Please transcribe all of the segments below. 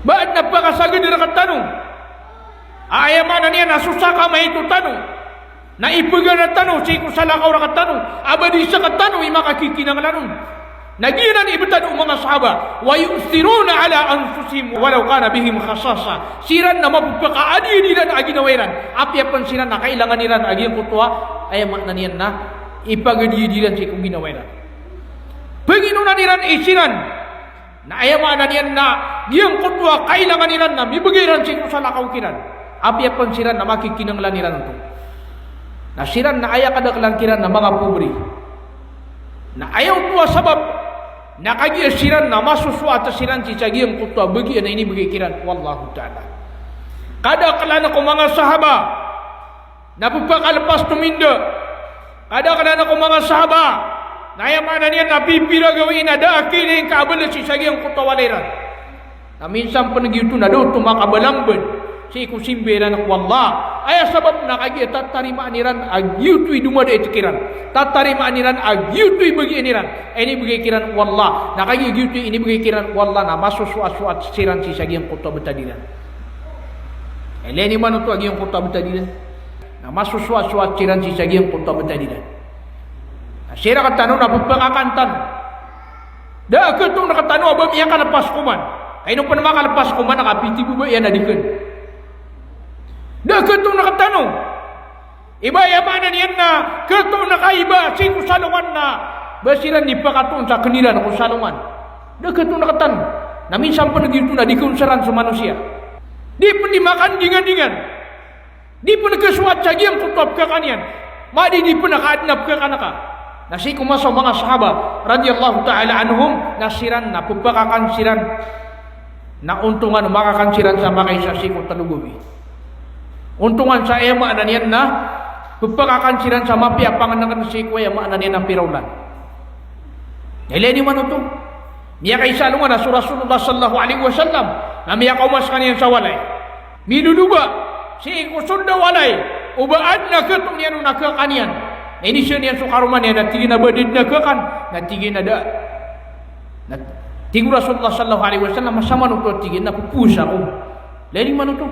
Ba't napakasagad na katano? Ayaman na niya nasusaka may ito tano. Naipaga na tano, si kusalakaw na katano. Abadi sa katano, makakikinang lanon. Nagiran ibatan mga sahaba, wa yusiruna ala anfusihim walau kana bihim khasasa. Siran na mapagpakaadi nila na aginawiran. Apiapan siran na kailangan nila na aging kutwa, ayaman na niyan na ipagadi nila si kung ginawiran. Pagino na nila isiran, na ayaman na niyan na giyang kutwa, kailangan nila na mibagiran si kusalakaw kiran. Apiapan siran na makikinang lan nila nito. Na siran na ayakadakilang kiran na mga pobre. Na ayaw tuwa sabab nakagiyasiran na masuswa at siran si sagiyang kutwa bagi na ini bagi kiran wallahu ta'ala. Kada kala na ko mga sahaba napagpakalpas tuminda. Kada kala na ko mga sahaba na ayaman na niya napipira gawin na daaki na yung kaabala si sagiyang kutwa waliran. Na minsan panagiyuto na doon tumakabalambad si kusimberan ng wallah. Ay sabab nakagi tatarimaan niran ag yutoy dumada itikiran. Tatarimaan niran ag yutoy bagi niran. Ini bagi kiran wallah. Nakagi yutoy ini bagi kiran wallah na masuswa-suat siran si sagiyang kutwa betadiran. Eleni man ito agiyang kutwa betadiran. Na masuswa-suat siran si sagiyang kutwa betadiran. Sira katano na pagpakakantan. Da ketong nakatano abam iya kalapas kuman. Kaya nung pa naman kalapas kuman nakapiti po ba iya nadikan. Dah ketong nakatanong. Iba yamanan yan na ketong nakaiba si kusalungan na basiran ni pakatong sa kanila na kusalungan. Dah ketong nakatanong. Na minsan pa nagito na di kunsaran sa manusia. Di pun dimakan dingan-dingan. Di pun nagkasuat sa giyang kutop ka kanyan. Madi di pun nakaadnap ka kanaka. Nasi kumasa mga sahaba radiyallahu ta'ala anhum nasiran na pupakakan siran na untungan makakansiran sa makaysa si kutalugubi. Untungan sa ema na niyan na pagpakakansiran sa mapiapangan ng si kuya ema na niyan ang pirawlan. Ileni man ito. Niya kay salungan na Rasulullah sallallahu alaihi wasallam na miya kaumas kaniyan sa walay. Miduduga si kusunda walay ubaan na ketong niyan na kakanian. Ini siya niyan sukaruman niya na tigin na badid na kakan na tigin na da. Tinggu Rasulullah sallallahu alaihi wasallam masama nuto tigin na pupusa ko. Ileni man ito.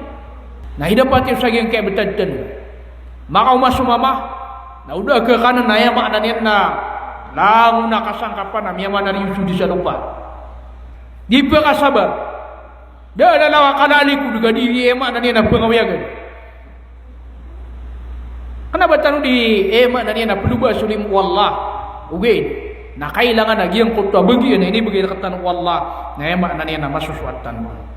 Nah hidapat yung saging kaya betaddan. Maka umasumama na udah ke kanan na ya makna niyan na langu na kasangkapan na miyaman na rin sudi sa lupa. Di pa kasabar. Da adalah kanaliku juga di emak na niyan na pengawiyagan. Kenapa tanong di emak na niyan na peluba sulim wallah. Ugain. Na kailangan na giyang kutwa bagi na ini bagi katan wallah. Na emak na niyan na masuswatan mo.